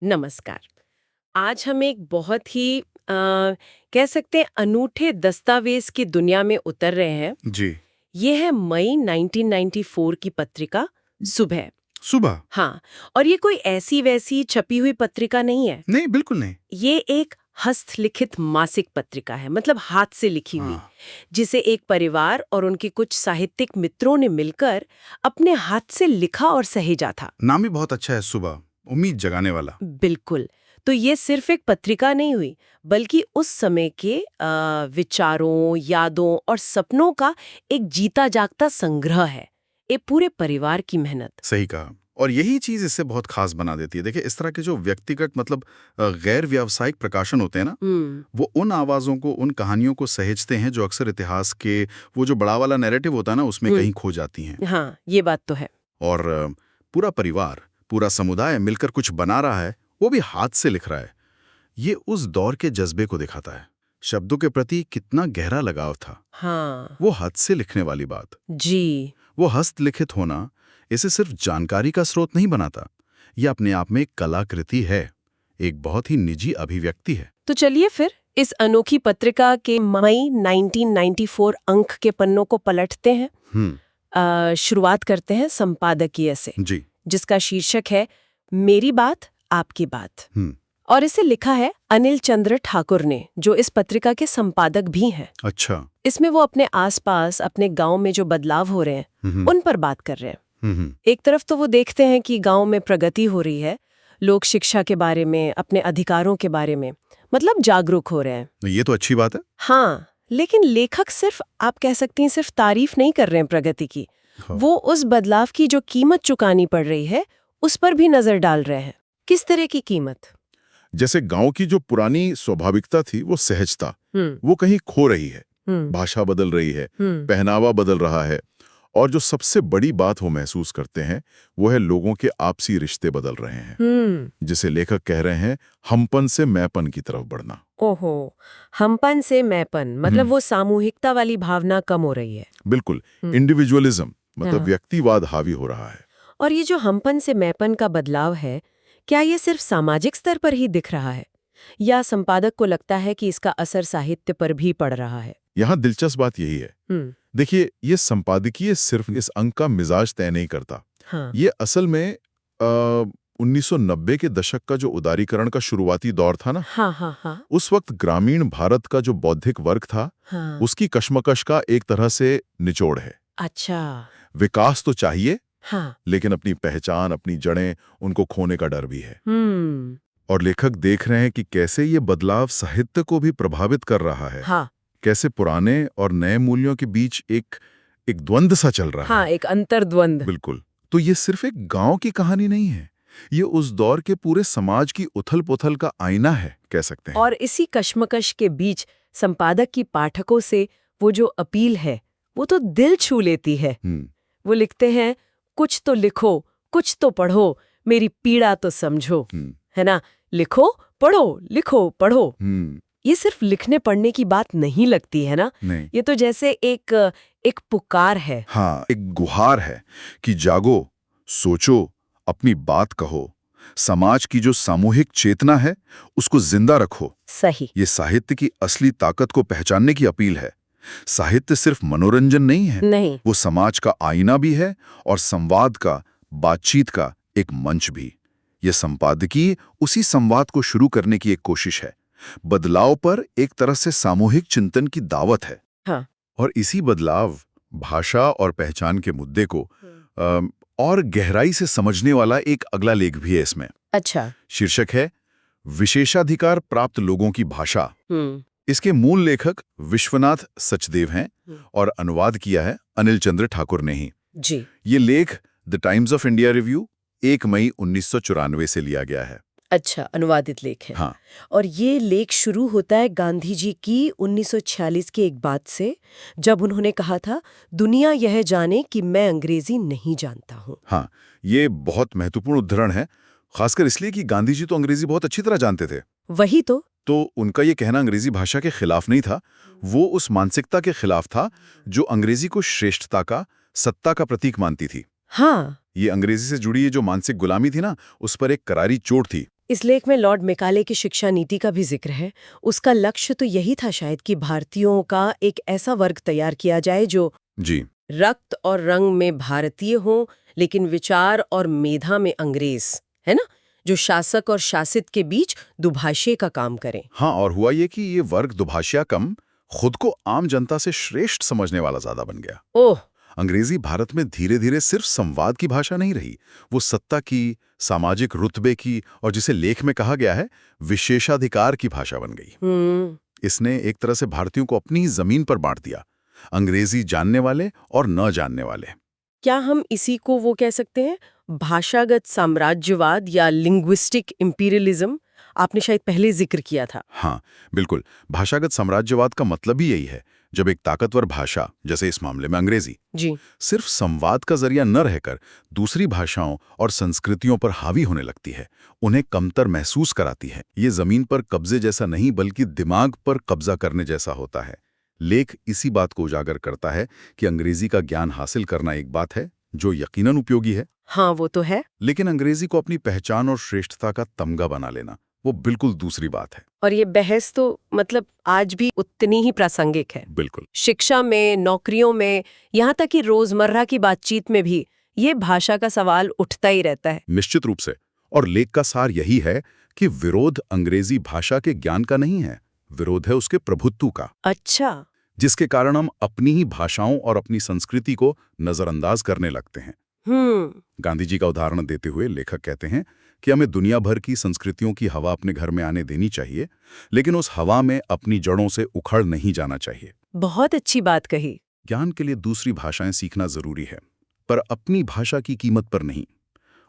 नमस्कार। आज हम एक बहुत ही कह सकते हैं अनूठे दस्तावेज की दुनिया में उतर रहे हैं। जी। ये है मई 1994 की पत्रिका सुबह। सुबह? हाँ, और ये कोई ऐसी वैसी छपी हुई पत्रिका नहीं है। नहीं, बिल्कुल नहीं। ये एक हस्तलिखित मासिक पत्रिका है, मतलब हाथ से लिखी हुई, हाँ। जिसे एक परिवार और उनके कुछ साहित्यिक मित्रों ने मिलकर अपने हाथ से लिखा और सहेजा था। नाम भी बहुत अच्छा है, सुबह, उम्मीद जगाने वाला। बिल्कुल। तो ये सिर्फ एक पत्रिका नहीं हुई, बल्कि उस समय के विचारों, यादों और सपनों का एक जीता जागता संग्रह है। एक पूरे परिवार की मेहनत। सही कहा। और यही चीज इससे बहुत खास बना देती है। देखिए, इस तरह के जो व्यक्तिगत मतलब गैर व्यावसायिक प्रकाशन होते हैं ना, वो उन आवाजों को, उन कहानियों को सहेजते हैं जो अक्सर इतिहास के वो जो बड़ा वाला नैरेटिव होता है ना, उसमें कहीं खो जाती हैं। हाँ, ये बात तो है। और पूरा परिवार, पूरा समुदाय मिलकर कुछ बना रहा है, वो भी हाथ से लिख रहा है। ये उस दौर के जज्बे को दिखाता है। शब्दों के प्रति कितना गहरा लगाव था। हाँ। वो हाथ से लिखने वाली बात, जी। वो हस्तलिखित होना, इसे सिर्फ जानकारी का स्रोत नहीं बनाता। यह अपने आप में एक कलाकृति है, एक बहुत ही निजी अभिव्यक्ति है। तो चलिए फिर इस अनोखी पत्रिका के मई 1994 अंक के पन्नों को पलटते हैं। शुरुआत करते हैं संपादकीय से, जी। जिसका शीर्षक है मेरी बात आपकी बात। हम्म। और इसे लिखा है अनिल चंद्र ठाकुर ने, जो इस पत्रिका के संपादक भी हैं। अच्छा। इसमें वो अपने आसपास, अपने गांव में जो बदलाव हो रहे हैं, उन पर बात कर रहे हैं। एक तरफ तो वो देखते हैं कि गांव में प्रगति हो रही है, लोग शिक्षा के बारे में, अपने अधिकारों के बारे में मतलब जागरूक हो रहे हैं। ये तो अच्छी बात है। हाँ, लेकिन लेखक सिर्फ, आप कह सकती हैं, सिर्फ तारीफ नहीं कर रहे हैं प्रगति की। हाँ। वो उस बदलाव की जो कीमत चुकानी पड़ रही है, उस पर भी नजर डाल रहे हैं। किस तरह की कीमत? जैसे गांव की जो पुरानी स्वाभाविकता थी, वो सहजता, वो कहीं खो रही है। भाषा बदल रही है, पहनावा बदल रहा है, और जो सबसे बड़ी बात वो महसूस करते हैं, वो है लोगों के आपसी रिश्ते बदल रहे हैं। जिसे लेखक कह रहे हैं हमपन से मैंपन की तरफ बढ़ना। ओहो, हमपन से मैंपन, मतलब वो सामूहिकता वाली भावना कम हो रही है। बिल्कुल, इंडिविजुअलिज्म मतलब व्यक्तिवाद हावी हो रहा है। और ये जो हमपन से मैंपन का बदलाव है, क्या ये सिर्फ सामाजिक स्तर पर ही दिख रहा है, या संपादक को लगता है कि इसका असर साहित्य पर भी पड़ रहा है? यहाँ दिलचस्प बात यही है। देखिए, ये संपादकीय सिर्फ इस अंक का मिजाज तय नहीं करता। हाँ। ये असल में 1990 के दशक का जो उदारीकरण का शुरुआती दौर था ना, हाँ। उस वक्त ग्रामीण भारत का जो बौद्धिक वर्ग था, हाँ। उसकी कश्मकश का एक तरह से निचोड़ है। अच्छा। विकास तो चाहिए, हाँ। लेकिन अपनी पहचान, अपनी जड़ें, उनको खोने का डर भी है। हम्म। और लेखक देख रहे हैं कि कैसे ये बदलाव साहित्य को भी प्रभावित कर रहा है। हाँ। कैसे पुराने और नए मूल्यों के बीच एक द्वंद्व सा चल रहा हाँ, है। एक अंतर्द्वंद। बिल्कुल। तो ये सिर्फ एक गांव की कहानी नहीं है, ये उस दौर के पूरे समाज की उथल-पुथल का आईना है, कह सकते हैं। और इसी कश्मकश के बीच संपादक की पाठकों से वो जो अपील है, वो तो दिल छू लेती है। वो लिखते हैं, कुछ तो लिखो, कुछ तो पढ़ो, मेरी पीड़ा तो समझो, है ना? लिखो, पढ़ो, लिखो, पढ़ो। ये सिर्फ लिखने पढ़ने की बात नहीं लगती है ना? नहीं। ये तो जैसे एक पुकार है। हाँ, एक गुहार है कि जागो, सोचो, अपनी बात कहो। समाज की जो सामूहिक चेतना है, उसको जिंदा रखो। सही। ये साहित्य की असली ताकत को पहचानने की अपील है। साहित्य सिर्फ मनोरंजन नहीं है, नहीं। वो समाज का आईना भी है, और संवाद का, बातचीत का एक मंच भी। ये संपादकीय उसी संवाद को शुरू करने की एक कोशिश है। बदलाव पर एक तरह से सामूहिक चिंतन की दावत है। हाँ। और इसी बदलाव, भाषा और पहचान के मुद्दे को और गहराई से समझने वाला एक अगला लेख भी है इसमें। अच्छा। शीर्षक है विशेषाधिकार प्राप्त लोगों की भाषा। इसके मूल लेखक विश्वनाथ सचदेव हैं, और अनुवाद किया है अनिल चंद्र ठाकुर ने ही। जी। ये लेख the times of India review 1 मई 1994 से लिया गया है। अच्छा, अनुवादित लेख है। हाँ। और ये लेख शुरू होता है गांधी जी की 1946 की एक बात से, जब उन्होंने कहा था, दुनिया यह जाने कि मैं अंग्रेजी नहीं जानता हूँ। हाँ, ये बहुत महत्वपूर्ण उद्धरण है, खासकर इसलिए कि गांधी जी तो अंग्रेजी बहुत अच्छी तरह जानते थे। वही तो उनका ये कहना अंग्रेजी भाषा के खिलाफ नहीं था, वो उस मानसिकता के खिलाफ था जो अंग्रेजी को श्रेष्ठता का, सत्ता का प्रतीक मानती थी। हाँ। ये अंग्रेजी से जुड़ी ये जो मानसिक गुलामी थी ना, उस पर एक करारी चोट थी। इस लेख में लॉर्ड मेकाले की शिक्षा नीति का भी जिक्र है। उसका लक्ष्य तो यही था शायद कि भारतीयों का एक ऐसा वर्ग तैयार किया जाए जो जी रक्त और रंग में भारतीय हो, लेकिन विचार और मेधा में अंग्रेज, है ना, जो शासक और शासित के बीच दुभाषी का काम करें। हाँ, और हुआ ये कि ये वर्ग दुभाषिया कम खुद को आम जनता से श्रेष्ठ समझने वाला ज्यादा बन गया। ओह, अंग्रेजी भारत में धीरे धीरे सिर्फ संवाद की भाषा नहीं रही, वो सत्ता की, सामाजिक रुतबे की और जिसे लेख में कहा गया है विशेषाधिकार की भाषा बन गई। इसने एक तरह से भारतीयों को अपनी जमीन पर बांट दिया, अंग्रेजी जानने वाले और न जानने वाले। क्या हम इसी को वो कह सकते हैं भाषागत साम्राज्यवाद या लिंग्विस्टिक इंपीरियलिज्म? आपने शायद पहले जिक्र किया था। हाँ बिल्कुल, भाषागत साम्राज्यवाद का मतलब ही यही है, जब एक ताकतवर भाषा, जैसे इस मामले में अंग्रेजी, जी, सिर्फ संवाद का जरिया न रहकर दूसरी भाषाओं और संस्कृतियों पर हावी होने लगती है, उन्हें कमतर महसूस कराती है। ये जमीन पर कब्जे जैसा नहीं बल्कि दिमाग पर कब्जा करने जैसा होता है। लेख इसी बात को उजागर करता है कि अंग्रेजी का ज्ञान हासिल करना एक बात है जो यकीनन उपयोगी है, हाँ वो तो है, लेकिन अंग्रेजी को अपनी पहचान और श्रेष्ठता का तमगा बना लेना वो बिल्कुल दूसरी बात है। और ये बहस तो मतलब आज भी उतनी ही प्रासंगिक है। बिल्कुल, शिक्षा में, नौकरियों में, यहाँ तक कि रोजमर्रा की बातचीत में भी ये भाषा का सवाल उठता ही रहता है। निश्चित रूप से। और लेख का सार यही है कि विरोध अंग्रेजी भाषा के ज्ञान का नहीं है, विरोध है उसके प्रभुत्व का। अच्छा, जिसके कारण हम अपनी ही भाषाओं और अपनी संस्कृति को नजरअंदाज करने लगते हैं। गांधी जी का उदाहरण देते हुए लेखक कहते हैं कि हमें दुनिया भर की संस्कृतियों की हवा अपने घर में आने देनी चाहिए, लेकिन उस हवा में अपनी जड़ों से उखड़ नहीं जाना चाहिए। बहुत अच्छी बात कही। ज्ञान के लिए दूसरी भाषाएं सीखना जरूरी है, पर अपनी भाषा की कीमत पर नहीं।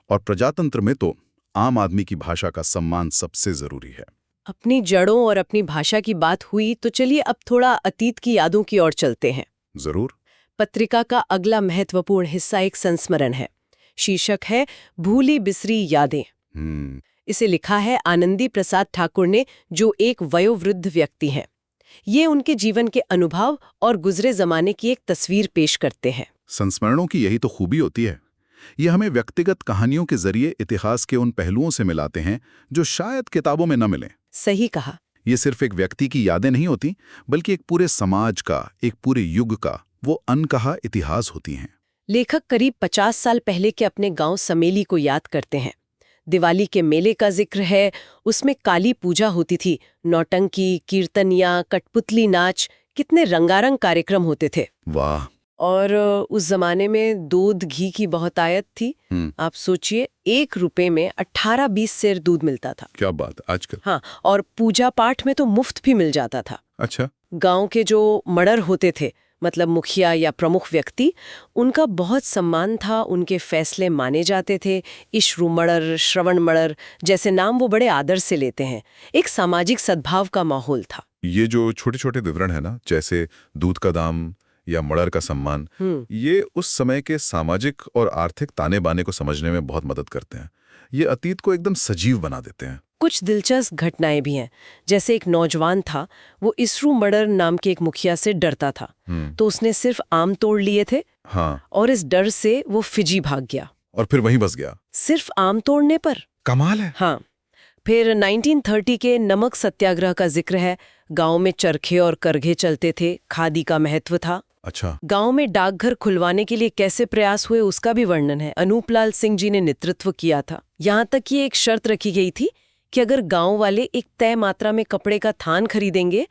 और प्रजातंत्र में तो आम आदमी की भाषा का सम्मान सबसे जरूरी है। अपनी जड़ों और अपनी भाषा की बात हुई तो चलिए अब थोड़ा अतीत की यादों की ओर चलते हैं। जरूर। पत्रिका का अगला महत्वपूर्ण हिस्सा एक संस्मरण है। शीर्षक है भूली बिसरी यादें। इसे लिखा है आनंदी प्रसाद ठाकुर ने, जो एक वयोवृद्ध व्यक्ति हैं। ये उनके जीवन के अनुभव और गुजरे जमाने की एक तस्वीर पेश करते हैं। संस्मरणों की यही तो खूबी होती है, ये हमें व्यक्तिगत कहानियों के जरिए इतिहास के उन पहलुओं से मिलाते हैं जो शायद किताबों में न मिलें। सही कहा। ये सिर्फ एक व्यक्ति की यादें नहीं होती, बल्कि एक पूरे समाज का, एक पूरे युग का वो अनकहा इतिहास होती हैं। लेखक करीब 50 साल पहले के अपने गांव समेली को याद करते हैं। दिवाली के मेले का जिक्र है, उसमें काली पूजा होती थी, नौटंकी, कीर्तनिया, कठपुतली नाच, कितने रंगारंग कार्यक्रम होते थे। वाह। और उस जमाने में दूध घी की बहुत आयत थी। आप सोचिए, 1 रुपए में 18-20 सेर दूध मिलता था। क्या बात, आजकल? हाँ, और पूजा पाठ में तो मुफ्त भी मिल जाता था। अच्छा। गांव के जो मड़र होते थे, मतलब मुखिया या प्रमुख व्यक्ति, उनका बहुत सम्मान था, उनके फैसले माने जाते थे। इश्रू मड़र, श्रवण मड़र जैसे नाम वो बड़े आदर से लेते हैं। एक सामाजिक सद्भाव का माहौल था। ये जो छोटे छोटे विवरण है ना, जैसे दूध का दाम या मड़र का सम्मान, ये उस समय के सामाजिक और आर्थिक ताने बाने को समझने में बहुत मदद करते हैं। ये अतीत को एकदम सजीव बना देते हैं। कुछ दिलचस्प घटनाएं भी हैं, जैसे एक नौजवान था, वो इसरू मड़र नाम के एक मुखिया से डरता था, तो उसने सिर्फ आम तोड़ लिए थे। हाँ। और इस डर से वो फिजी भाग गया और फिर वहीं बस गया, सिर्फ आम तोड़ने पर। कमाल है। हाँ। फिर 1930 के नमक सत्याग्रह का जिक्र है। गांव में चरखे और करघे चलते थे, खादी का महत्व था। अच्छा। गांव में डाकघर खुलवाने के लिए कैसे प्रयास हुए उसका भी वर्णन है। अनूपलाल सिंह जी ने नेतृत्व किया था। यहाँ तक ये एक शर्त रखी गई थी कि अगर गांव वाले एक तय मात्रा में कपड़े का थान खरीदेंगे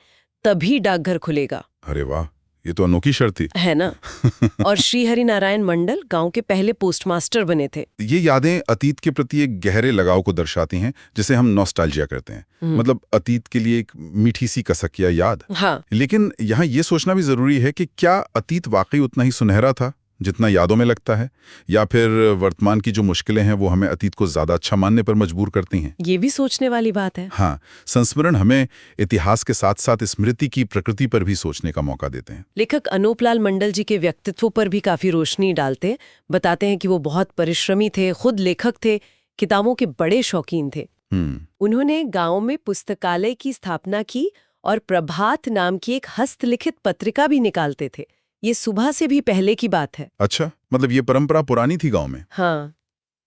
तभी डाकघर खुलेगा। अरे वाह, ये तो अनोखी शर्त थी, है ना? और श्री हरि नारायण मंडल गांव के पहले पोस्टमास्टर बने थे। ये यादें अतीत के प्रति एक गहरे लगाव को दर्शाती हैं, जिसे हम नॉस्टैल्जिया कहते हैं। मतलब अतीत के लिए एक मीठी सी कसक या याद। हाँ। लेकिन यहाँ ये सोचना भी जरूरी है कि क्या अतीत वाकई उतना ही सुनहरा था जितना यादों में लगता है, या फिर वर्तमान की जो मुश्किलें हैं वो हमें अतीत को ज्यादा अच्छा मानने पर मजबूर करती हैं। ये भी सोचने वाली बात है। हाँ, संस्मरण हमें इतिहास के साथ साथ स्मृति की प्रकृति पर भी सोचने का मौका देते हैं। लेखक अनूपलाल मंडल जी के व्यक्तित्व पर भी काफी रोशनी डालते हैं। बताते हैं कि वो बहुत परिश्रमी थे, खुद लेखक थे, किताबों के बड़े शौकीन थे। उन्होंने गांव में पुस्तकालय की स्थापना की और प्रभात नाम की एक हस्तलिखित पत्रिका भी निकालते थे। ये सुबह से भी पहले की बात है। अच्छा, मतलब ये परंपरा पुरानी थी गांव में। हाँ।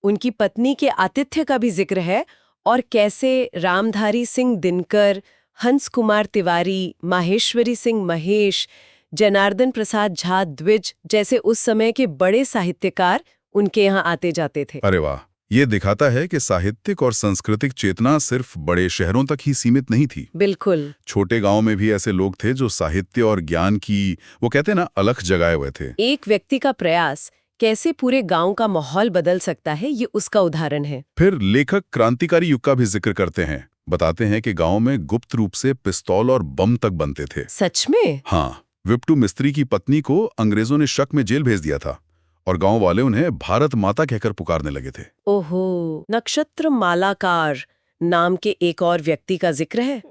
उनकी पत्नी के आतिथ्य का भी जिक्र है और कैसे रामधारी सिंह दिनकर, हंस कुमार तिवारी, माहेश्वरी सिंह महेश, जनार्दन प्रसाद झा द्विज जैसे उस समय के बड़े साहित्यकार उनके यहाँ आते जाते थे। अरे वाह, ये दिखाता है कि साहित्यिक और सांस्कृतिक चेतना सिर्फ बड़े शहरों तक ही सीमित नहीं थी। बिल्कुल। छोटे गांव में भी ऐसे लोग थे जो साहित्य और ज्ञान की, वो कहते हैं ना, अलख जगाए हुए थे। एक व्यक्ति का प्रयास कैसे पूरे गांव का माहौल बदल सकता है, ये उसका उदाहरण है। फिर लेखक क्रांतिकारी युग का भी जिक्र करते हैं। बताते हैं कि गांव में गुप्त रूप से पिस्तौल और बम तक बनते थे। सच में? हाँ, विप्टू मिस्त्री की पत्नी को अंग्रेजों ने शक में जेल भेज दिया था और गांव वाले उन्हें भारत माता कहकर पुकारने लगे थे। ओहो, नक्षत्र मालाकार नाम के एक और व्यक्ति का जिक्र है।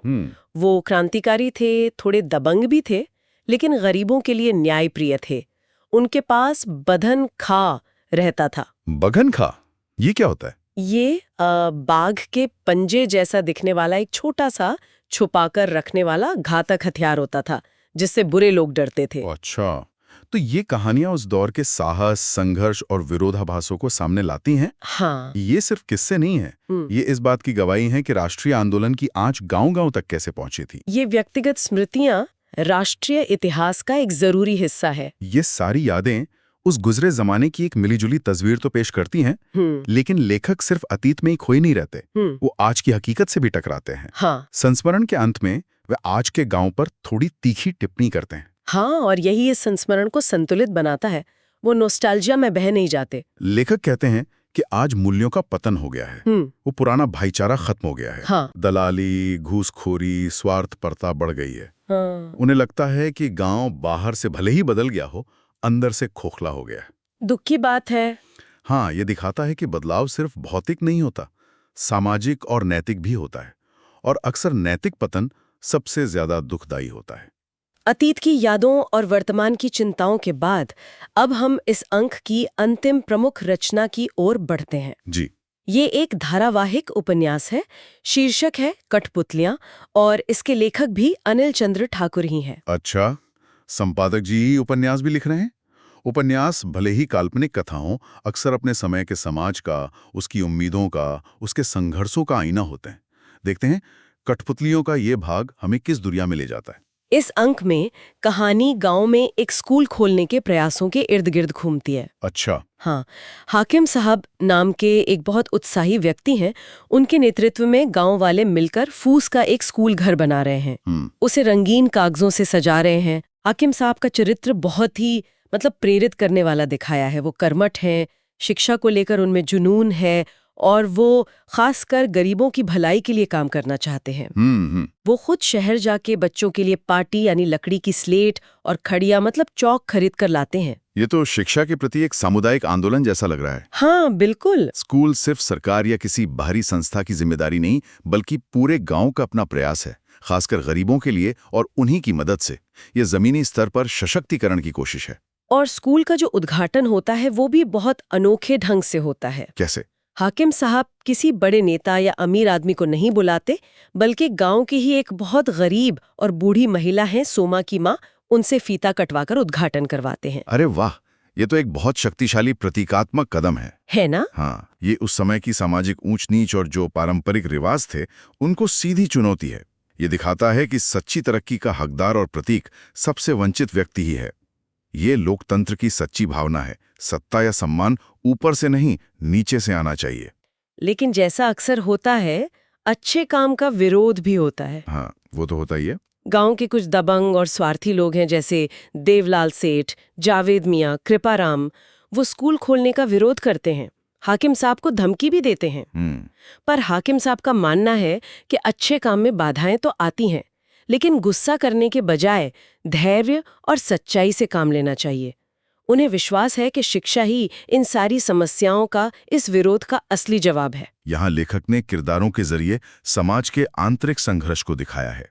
वो क्रांतिकारी थे, थोड़े दबंग भी थे, लेकिन गरीबों के लिए न्यायप्रिय थे। उनके पास बधन खा रहता था। बघन खा, ये क्या होता है? ये बाघ के पंजे जैसा दिखने वाला एक छोटा सा छुपाकर रखने वाला घातक हथियार होता था, जिससे बुरे लोग डरते थे। अच्छा, तो ये कहानियां उस दौर के साहस, संघर्ष और विरोधाभासों को सामने लाती हैं। हाँ। ये सिर्फ किस्से नहीं है, ये इस बात की गवाही है कि राष्ट्रीय आंदोलन की आंच गांव-गांव तक कैसे पहुंची थी। ये व्यक्तिगत स्मृतियां राष्ट्रीय इतिहास का एक जरूरी हिस्सा है। ये सारी यादें उस गुजरे जमाने की एक मिलीजुली तस्वीर तो पेश करती हैं, लेकिन लेखक सिर्फ अतीत में ही खोए नहीं रहते, वो आज की हकीकत से भी टकराते हैं। हाँ। संस्मरण के अंत में वे आज के गांव पर थोड़ी तीखी टिप्पणी करते हैं। हाँ, और यही इस संस्मरण को संतुलित बनाता है। वो नोस्टैल्जिया में बह नहीं जाते। लेखक कहते हैं कि आज मूल्यों का पतन हो गया है, वो पुराना भाईचारा खत्म हो गया है। हाँ। दलाली, घूसखोरी, स्वार्थपरता बढ़ गई है। हाँ। उन्हें लगता है कि गांव बाहर से भले ही बदल गया हो, अंदर से खोखला हो गया है। दुख की बात है। हाँ, ये दिखाता है कि बदलाव सिर्फ भौतिक नहीं होता, सामाजिक और नैतिक भी होता है, और अक्सर नैतिक पतन सबसे ज्यादा दुखदायी होता है। अतीत की यादों और वर्तमान की चिंताओं के बाद अब हम इस अंक की अंतिम प्रमुख रचना की ओर बढ़ते हैं। जी। ये एक धारावाहिक उपन्यास है, शीर्षक है कठपुतलियां, और इसके लेखक भी अनिल चंद्र ठाकुर ही हैं। अच्छा, संपादक जी ही उपन्यास भी लिख रहे हैं? उपन्यास भले ही काल्पनिक कथा हों, अक्सर अपने समय के समाज का, उसकी उम्मीदों का, उसके संघर्षों का आईना होते हैं। देखते हैं कठपुतलियों का ये भाग हमें किस दुनिया में ले जाता है। इस अंक में कहानी गांव में एक स्कूल खोलने के प्रयासों के इर्द गिर्द घूमती है। अच्छा। हाँ, हाकिम साहब नाम के एक बहुत उत्साही व्यक्ति हैं। उनके नेतृत्व में गांव वाले मिलकर फूस का एक स्कूल घर बना रहे हैं। उसे रंगीन कागजों से सजा रहे हैं। हाकिम साहब का चरित्र बहुत ही प्रेरित करने वाला दिखाया है। वो कर्मठ हैं, शिक्षा को लेकर उनमें जुनून है, और वो खासकर गरीबों की भलाई के लिए काम करना चाहते हैं। वो खुद शहर जाके बच्चों के लिए पाटी यानी लकड़ी की स्लेट और खड़िया चौक खरीद कर लाते हैं। ये तो शिक्षा के प्रति एक सामुदायिक आंदोलन जैसा लग रहा है। हाँ, बिल्कुल। स्कूल सिर्फ सरकार या किसी बाहरी संस्था की जिम्मेदारी नहीं, बल्कि पूरे गांव का अपना प्रयास है, खासकर गरीबों के लिए, और उन्हीं की मदद से ये जमीनी स्तर पर सशक्तिकरण की कोशिश है। और स्कूल का जो उद्घाटन होता है वो भी बहुत अनोखे ढंग से होता है। कैसे? हाकिम साहब किसी बड़े नेता या अमीर आदमी को नहीं बुलाते, बल्कि गांव की ही एक बहुत गरीब और बूढ़ी महिला है, सोमा की माँ, उनसे फीता कटवाकर उद्घाटन करवाते हैं। अरे वाह, ये तो एक बहुत शक्तिशाली प्रतीकात्मक कदम है ना? हाँ, ये उस समय की सामाजिक ऊंच नीच और जो पारंपरिक रिवाज थे उनको सीधी चुनौती है। ये दिखाता है कि सच्ची तरक्की का हकदार और प्रतीक सबसे वंचित व्यक्ति ही है। ये लोकतंत्र की सच्ची भावना है। सत्ता या सम्मान ऊपर से नहीं, नीचे से आना चाहिए। लेकिन जैसा अक्सर होता है, अच्छे काम का विरोध भी होता है। हाँ, वो तो होता ही है। गांव के कुछ दबंग और स्वार्थी लोग हैं, जैसे देवलाल सेठ, जावेद मियाँ, कृपाराम। वो स्कूल खोलने का विरोध करते हैं, हाकिम साहब को धमकी भी देते हैं। पर हाकिम साहब का मानना है कि अच्छे काम में बाधाएं तो आती हैं, लेकिन गुस्सा करने के बजाय धैर्य और सच्चाई से काम लेना चाहिए। उन्हें विश्वास है कि शिक्षा ही इन सारी समस्याओं का, इस विरोध का असली जवाब है। यहाँ लेखक ने किरदारों के जरिए समाज के आंतरिक संघर्ष को दिखाया है।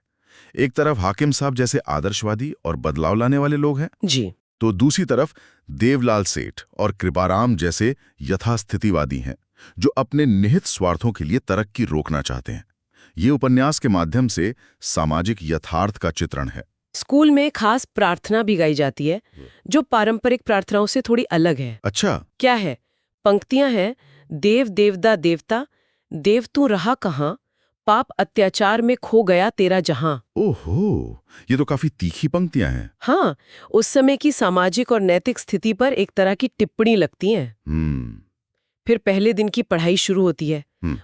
एक तरफ हाकिम साहब जैसे आदर्शवादी और बदलाव लाने वाले लोग हैं जी, तो दूसरी तरफ देवलाल सेठ और कृपाराम जैसे यथास्थितिवादी हैं, जो अपने निहित स्वार्थों के लिए तरक्की रोकना चाहते हैं। ये उपन्यास के माध्यम से सामाजिक यथार्थ का चित्रण है। स्कूल में खास प्रार्थना भी गाई जाती है, जो पारंपरिक प्रार्थनाओं से थोड़ी अलग है। अच्छा, क्या है? पंक्तियां हैं, देव देवदा देवता, देव तू रहा कहाँ, पाप अत्याचार में खो गया तेरा जहां। ओहो, ये तो काफी तीखी पंक्तियां हैं। हाँ, उस समय की सामाजिक और नैतिक स्थिति पर एक तरह की टिप्पणी लगती है। फिर पहले दिन की पढ़ाई शुरू होती है।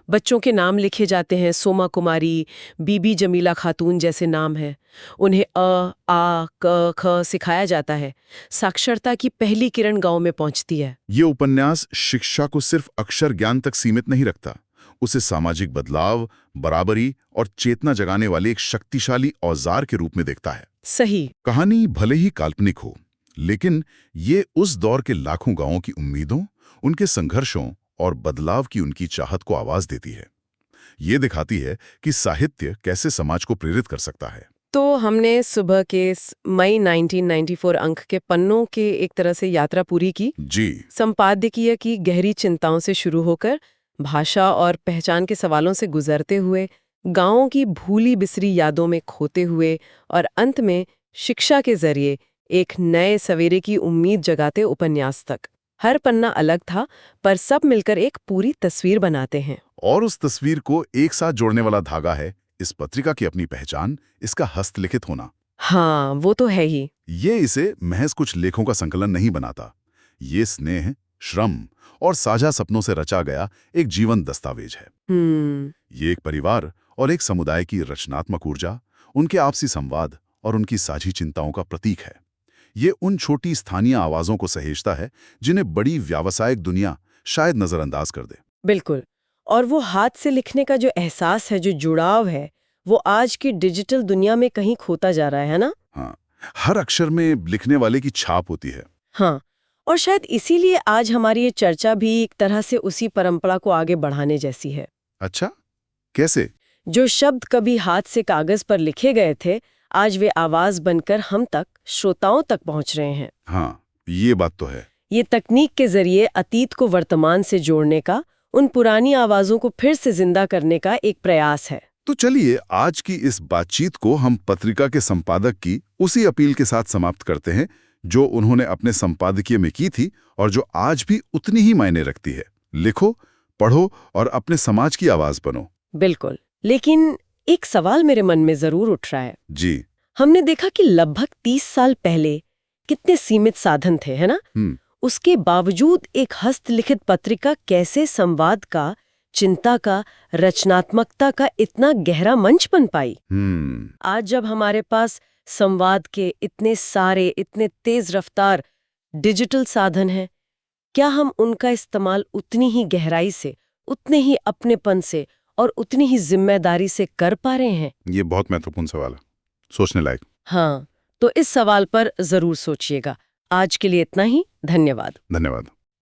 बच्चों के नाम लिखे जाते हैं। सोमा कुमारी, बीबी जमीला खातून जैसे नाम हैं। उन्हें अ, आ, क, ख सिखाया जाता है। साक्षरता की पहली किरण गांव में पहुंचती है। ये उपन्यास शिक्षा को सिर्फ अक्षर ज्ञान तक सीमित नहीं रखता, उसे सामाजिक बदलाव, बराबरी और चेतना जगाने वाले एक शक्तिशाली औजार के रूप में देखता है। सही। कहानी भले ही काल्पनिक हो, लेकिन ये उस दौर के लाखों गांवों की उम्मीदों, उनके संघर्षों और बदलाव की उनकी चाहत को आवाज देती है। ये दिखाती है कि साहित्य कैसे समाज को प्रेरित कर सकता है। तो हमने सुबह के मई 1994 अंक के पन्नों के एक तरह से यात्रा पूरी की। जी। संपादकीय की गहरी चिंताओं से शुरू होकर भाषा और पहचान के सवालों से गुजरते हुए, गांवों की भूली बिसरी यादों में खोते हुए और अंत में शिक्षा के जरिए एक नए सवेरे की उम्मीद जगाते उपन्यास तक। हर पन्ना अलग था, पर सब मिलकर एक पूरी तस्वीर बनाते हैं। और उस तस्वीर को एक साथ जोड़ने वाला धागा है इस पत्रिका की अपनी पहचान, इसका हस्तलिखित होना। हाँ, वो तो है ही। ये इसे महज कुछ लेखों का संकलन नहीं बनाता। ये स्नेह, श्रम और साझा सपनों से रचा गया एक जीवन दस्तावेज है। ये एक परिवार और एक समुदाय की रचनात्मक ऊर्जा, उनके आपसी संवाद और उनकी साझी चिंताओं का प्रतीक है। ये उन छोटी स्थानीय आवाजों को सहेजता है जिन्हें बड़ी व्यावसायिक दुनिया शायद नजरअंदाज कर दे। बिल्कुल। और वो हाथ से लिखने का जो एहसास है, जो जुड़ाव है, वो आज की डिजिटल दुनिया में कहीं खोता जा रहा है ना? हाँ, हर अक्षर में लिखने वाले की छाप होती है। हाँ, और शायद इसीलिए आज हमारी ये चर्चा भी एक तरह से उसी परंपरा को आगे बढ़ाने जैसी है। अच्छा, कैसे? जो शब्द कभी हाथ से कागज पर लिखे गए थे, आज वे आवाज बनकर हम तक, श्रोताओं तक पहुंच रहे हैं। हाँ, ये बात तो है। ये तकनीक के जरिए अतीत को वर्तमान से जोड़ने का, उन पुरानी आवाजों को फिर से जिंदा करने का एक प्रयास है। तो चलिए आज की इस बातचीत को हम पत्रिका के संपादक की उसी अपील के साथ समाप्त करते हैं जो उन्होंने अपने संपादकीय में की थी और जो आज भी उतनी ही मायने रखती है। लिखो, पढ़ो और अपने समाज की आवाज बनो। बिल्कुल। लेकिन एक सवाल मेरे मन में जरूर उठ रहा है। जी। हमने देखा कि लगभग 30 साल पहले कितने सीमित साधन थे, है ना? उसके बावजूद एक हस्तलिखित पत्रिका कैसे संवाद का, चिंता का, रचनात्मकता का इतना गहरा मंच बन पाई। आज जब हमारे पास संवाद के इतने सारे, इतने तेज रफ्तार डिजिटल साधन हैं, क्या हम उनका इस्तेमाल उतनी ही गहराई से, उतने ही अपनेपन से और उतनी ही जिम्मेदारी से कर पा रहे हैं? ये बहुत महत्वपूर्ण सवाल है, सोचने लायक। हाँ, तो इस सवाल पर जरूर सोचिएगा। आज के लिए इतना ही। धन्यवाद। धन्यवाद।